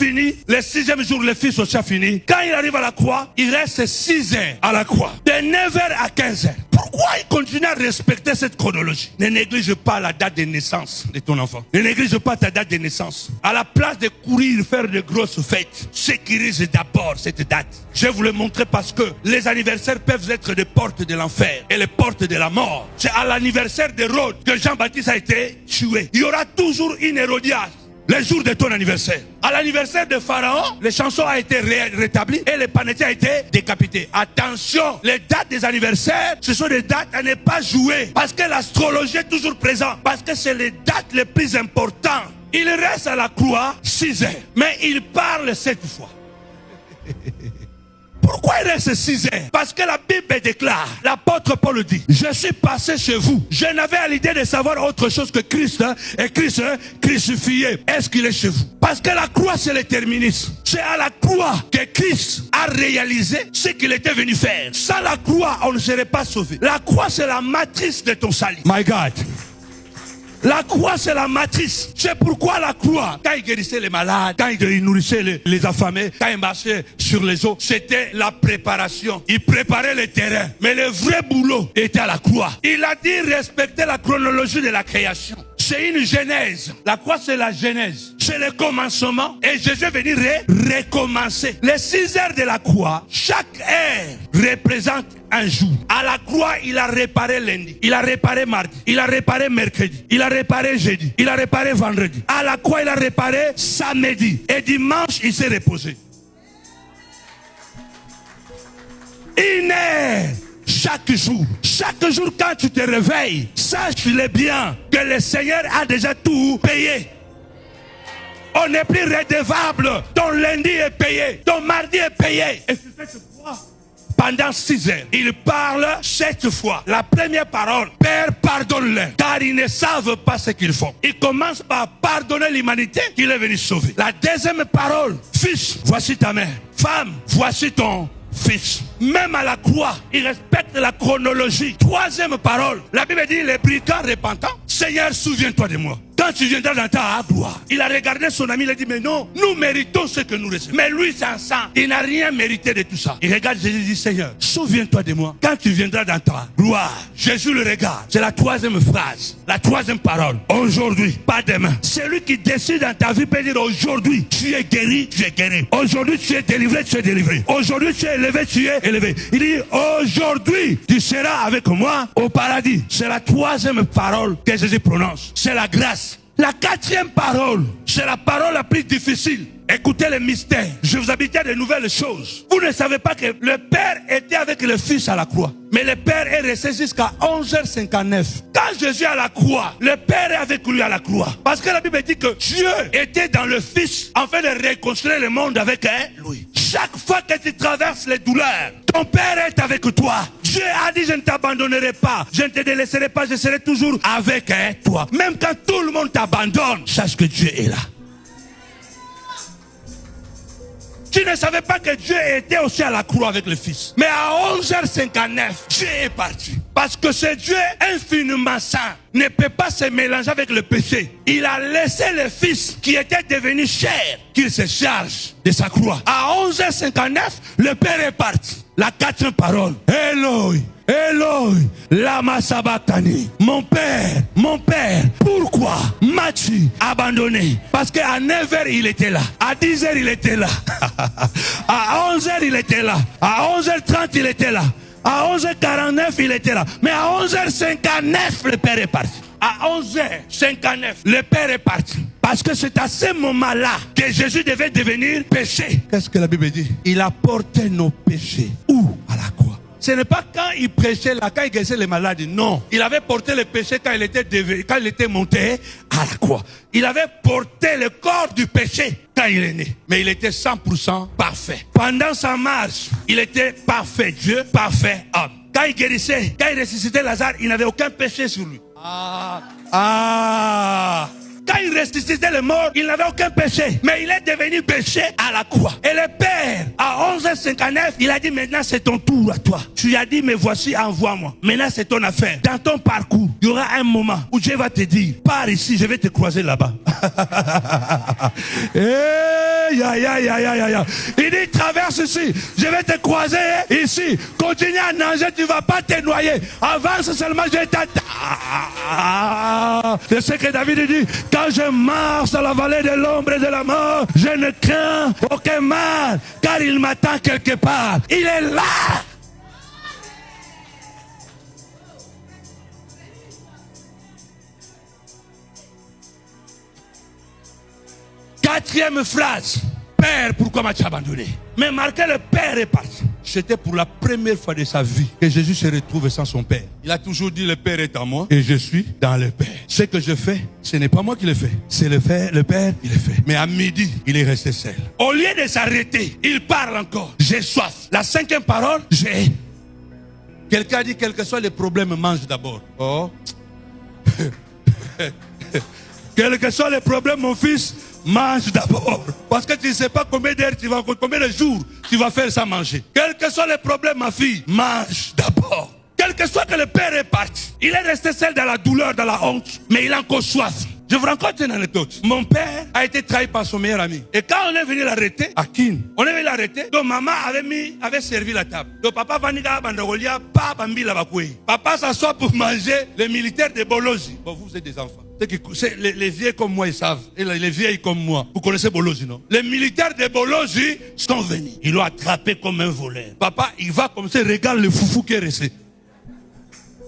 fini, le 6e jour, le Fils aussi a fini. Quand il arrive à la croix, il reste 6 heures à la croix. De 9 heures à 15 heures. Pourquoi il continue à respecter cette chronologie? Ne néglige pas la date de naissance de ton enfant. Ne néglige pas ta date de naissance. À la place de courir, faire de grosses fêtes, sécurise d'abord cette date. Je vais vous le montrer parce que les anniversaires peuvent être des portes de l'enfer et les portes de la mort. C'est à l'anniversaire d'Hérode que Jean-Baptiste a été tué. Il y aura toujours une Hérodiade le jour de ton anniversaire. À l'anniversaire de Pharaon, les chansons ont été rétablies et les panétiers ont été décapités. Attention, les dates des anniversaires, ce sont des dates à ne pas jouer. Parce que l'astrologie est toujours présente. Parce que c'est les dates les plus importantes. Il reste à la croix 6 heures. Mais il parle 7 fois. Pourquoi il reste 6 heures? Parce que la Bible déclare, l'apôtre Paul dit, je suis passé chez vous. Je n'avais à l'idée de savoir autre chose que Christ et Christ crucifié. Est-ce qu'il est chez vous? Parce que la croix c'est le terminisme. C'est à la croix que Christ a réalisé ce qu'il était venu faire. Sans la croix, on ne serait pas sauvé. La croix c'est la matrice de ton salut. My God. La croix, c'est la matrice. C'est pourquoi la croix, quand il guérissait les malades, quand il nourrissait les affamés, quand il marchait sur les eaux, c'était la préparation. Il préparait le terrain. Mais le vrai boulot était à la croix. Il a dit respecter la chronologie de la création. C'est une genèse. La croix, c'est la genèse. C'est le commencement. Et Jésus est venu recommencer. Les 6 heures de la croix, chaque heure représente un jour. À la croix, il a réparé lundi. Il a réparé mardi. Il a réparé mercredi. Il a réparé jeudi. Il a réparé vendredi. À la croix, il a réparé samedi. Et dimanche, il s'est reposé. Une heure. Chaque jour quand tu te réveilles, sache-le bien que le Seigneur a déjà tout payé. On n'est plus redevable. Ton lundi est payé, ton mardi est payé. Et c'est cette fois, pendant 6 heures, il parle 7 fois. La première parole, Père, pardonne-leur, car ils ne savent pas ce qu'ils font. Il commence par pardonner l'humanité qu'il est venu sauver. La deuxième parole, Fils, voici ta mère. Femme, voici ton fils. Même à la croix, il respecte la chronologie. Troisième parole, la Bible dit, les brigands repentants, Seigneur, souviens-toi de moi. Quand tu viendras dans ta gloire, il a regardé son ami, il a dit, mais non, nous méritons ce que nous recevons. Mais lui, c'est un sang, il n'a rien mérité de tout ça. Il regarde Jésus et dit, Seigneur, souviens-toi de moi. Quand tu viendras dans ta gloire, Jésus le regarde. C'est la troisième phrase, la troisième parole. Aujourd'hui, pas demain. Celui qui décide dans ta vie peut dire, aujourd'hui, tu es guéri, tu es guéri. Aujourd'hui, tu es délivré, tu es délivré. Aujourd'hui, tu es élevé, tu es élevé. Il dit, aujourd'hui, tu seras avec moi au paradis. C'est la troisième parole que Jésus prononce. C'est la grâce. La quatrième parole, c'est la parole la plus difficile. Écoutez le mystère. Je vous habite de nouvelles choses. Vous ne savez pas que le Père était avec le Fils à la croix. Mais le Père est resté jusqu'à 11h59. Quand Jésus est à la croix, le Père est avec lui à la croix. Parce que la Bible dit que Dieu était dans le Fils afin de réconcilier le monde avec lui. Chaque fois que tu traverses les douleurs, ton Père est avec toi. Dieu a dit, je ne t'abandonnerai pas. Je ne te délaisserai pas, je serai toujours avec toi. Même quand tout le monde t'abandonne, sache que Dieu est là. Tu ne savais pas que Dieu était aussi à la croix avec le Fils. Mais à 11h59, Dieu est parti. Parce que ce Dieu infiniment saint ne peut pas se mélanger avec le péché. Il a laissé le Fils qui était devenu chair, qu'il se charge de sa croix. À 11h59, le Père est parti. La quatrième parole. Eloi, Eloi, lama sabachthani. Mon Père, pourquoi m'as-tu abandonné? Parce qu'à 9h il était là. À 10h il était là. À 11h il était là. À 11h30 il était là. À 11h49 il était là. Mais à 11h59 le Père est parti. À 11h59 le Père est parti. Parce que c'est à ce moment-là que Jésus devait devenir péché. Qu'est-ce que la Bible dit? Il a porté nos péchés. Où? À la croix. Ce n'est pas quand il prêchait là, quand il guérissait les malades. Non. Il avait porté le péché quand il était monté à la croix. Il avait porté le corps du péché quand il est né. Mais il était 100% parfait. Pendant sa marche, il était parfait Dieu, parfait homme. Quand il guérissait, quand il ressuscitait Lazare, il n'avait aucun péché sur lui. Quand il ressuscitait les morts, il n'avait aucun péché. Mais il est devenu péché à la croix. Et le Père, à 11h59, il a dit, maintenant c'est ton tour à toi. Tu lui as dit, mais voici, envoie-moi. Maintenant c'est ton affaire. Dans ton parcours, il y aura un moment où Dieu va te dire, pars ici, je vais te croiser là-bas. Aïe, aïe, aïe, aïe, aïe, aïe. Il dit, traverse ici. Je vais te croiser ici. Continue à nager, tu ne vas pas te noyer. Avance seulement, je t'attends. C'est ce que David dit. Quand je marche dans la vallée de l'ombre et de la mort, je ne crains aucun mal, car il m'attend quelque part. Il est là. Quatrième phrase. Père, pourquoi m'as-tu abandonné? Mais marquez, le Père est parti. C'était pour la première fois de sa vie que Jésus se retrouve sans son Père. Il a toujours dit, le Père est en moi et je suis dans le Père. Ce que je fais, ce n'est pas moi qui le fais. C'est le Père qui le fait. Mais à midi, il est resté seul. Au lieu de s'arrêter, il parle encore. J'ai soif. La cinquième parole, j'ai. Quelqu'un a dit, quel que soit les problèmes, mange d'abord. Oh. Quels que soient les problèmes, mon fils, mange d'abord. Parce que tu ne sais pas combien d'heures tu vas, combien de jours tu vas faire sans manger. Quels que soient les problèmes, ma fille, mange d'abord. Quel que soit que le Père est parti, il est resté seul dans la douleur, dans la honte, mais il a encore soif. Je vous raconte une anecdote. Mon père a été trahi par son meilleur ami. Et quand on est venu l'arrêter, à Kin, on est venu l'arrêter, donc maman avait servi la table. Donc papa Vaniga Bandagolia, papa s'assoit pour manger les militaires de Bolozi. Bon, vous êtes des enfants. Les vieilles comme moi, ils savent. Et les vieilles comme moi. Vous connaissez Bolozi, non? Les militaires de Bolozi sont venus. Ils l'ont attrapé comme un voleur. Papa, il va comme ça, regarde le foufou qui est resté.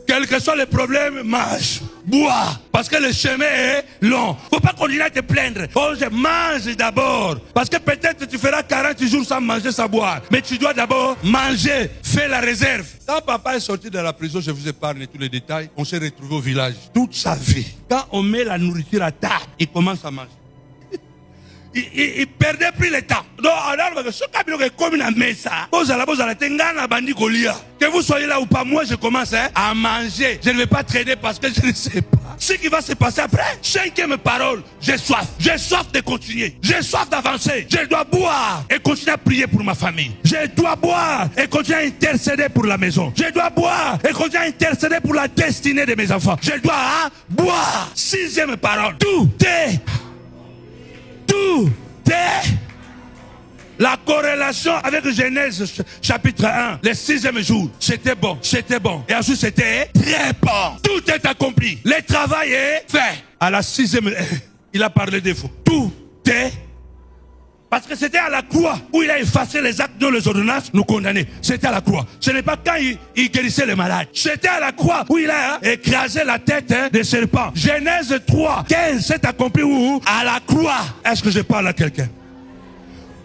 Quels que soient les problèmes, mange, bois. Parce que le chemin est long. Faut pas continuer à te plaindre. Oh, je mange d'abord. Parce que peut-être tu feras 40 jours sans manger, sans boire. Mais tu dois d'abord manger. Fais la réserve. Quand papa est sorti de la prison, je vous épargne tous les détails. On s'est retrouvé au village. Toute sa vie. Quand on met la nourriture à table, il commence à manger. Il perdait plus le temps. Donc, alors, ce cabinet est comme une messe. Que vous soyez là ou pas, moi je commence à manger. Je ne vais pas traîner parce que je ne sais pas ce qui va se passer après. Cinquième parole, j'ai soif. J'ai soif de continuer. J'ai soif d'avancer. Je dois boire et continuer à prier pour ma famille. Je dois boire et continuer à intercéder pour la maison. Je dois boire et continuer à intercéder pour la destinée de mes enfants. Je dois boire. Sixième parole, tout est la corrélation avec Genèse chapitre 1, le 6e jour, c'était bon. Et ensuite c'était très bon. Tout est accompli. Le travail est fait. À la 6e, il a parlé des faux. Tout est. Parce que c'était à la croix où il a effacé les actes dont les ordonnances nous condamnaient. C'était à la croix. Ce n'est pas quand il guérissait les malades. C'était à la croix où il a écrasé la tête des serpents. Genèse 3, 15, c'est accompli où? À la croix. Est-ce que je parle à quelqu'un?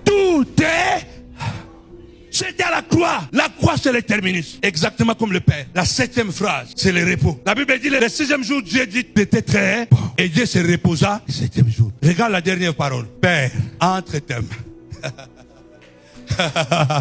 Tout est. C'était à la croix. La croix, c'est le terminus. Exactement comme le Père. La 7e phrase, c'est le repos. La Bible dit le 6e jour, Dieu dit c'était très bon. Et Dieu se reposa le 7e jour. Regarde la dernière parole. Père, entre tes mains.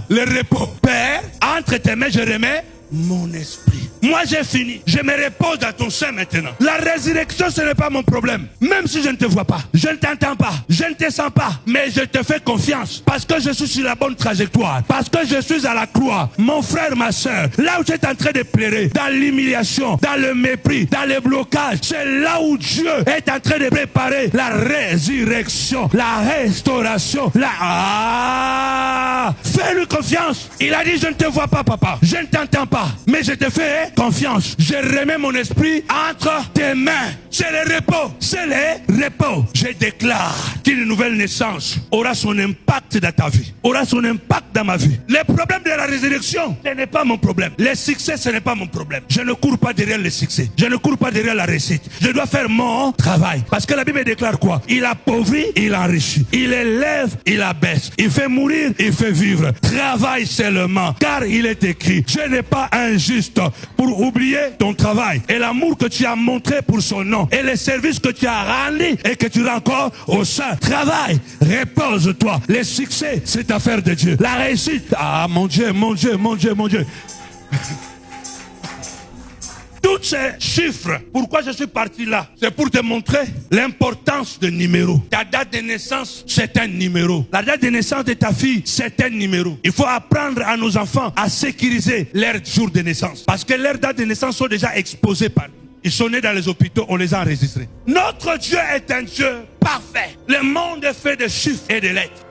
Le repos. Père, entre tes mains, je remets mon esprit. Moi j'ai fini. Je me repose dans ton sein maintenant. La résurrection ce n'est pas mon problème. Même si je ne te vois pas, je ne t'entends pas, je ne te sens pas, mais je te fais confiance. Parce que je suis sur la bonne trajectoire. Parce que je suis à la croix. Mon frère, ma soeur, là où tu es en train de pleurer, dans l'humiliation, dans le mépris, dans le blocage, c'est là où Dieu est en train de préparer la résurrection, la restauration. Fais-lui confiance. Il a dit je ne te vois pas papa, je ne t'entends pas, mais je te fais confiance. Je remets mon esprit entre tes mains. C'est le repos. C'est le repos. Je déclare qu'une nouvelle naissance aura son impact dans ta vie. Aura son impact dans ma vie. Les problèmes de la résurrection, ce n'est pas mon problème. Les succès, ce n'est pas mon problème. Je ne cours pas derrière les succès. Je ne cours pas derrière la réussite. Je dois faire mon travail. Parce que la Bible déclare quoi? Il appauvrit, il enrichit. Il élève, il abaisse. Il fait mourir, il fait vivre. Travaille seulement. Car il est écrit, je n'ai pas injuste pour oublier ton travail et l'amour que tu as montré pour son nom et les services que tu as rendus et que tu rends encore au sein. Travaille, repose-toi. Les succès, c'est affaire de Dieu. La réussite, ah mon Dieu, mon Dieu, mon Dieu, mon Dieu. Tous ces chiffres, pourquoi je suis parti là? C'est pour te montrer l'importance de numéros. Ta date de naissance, c'est un numéro. La date de naissance de ta fille, c'est un numéro. Il faut apprendre à nos enfants à sécuriser leur jour de naissance. Parce que leurs dates de naissance sont déjà exposées partout. Ils sont nés dans les hôpitaux, on les a enregistrés. Notre Dieu est un Dieu parfait. Le monde est fait de chiffres et de lettres.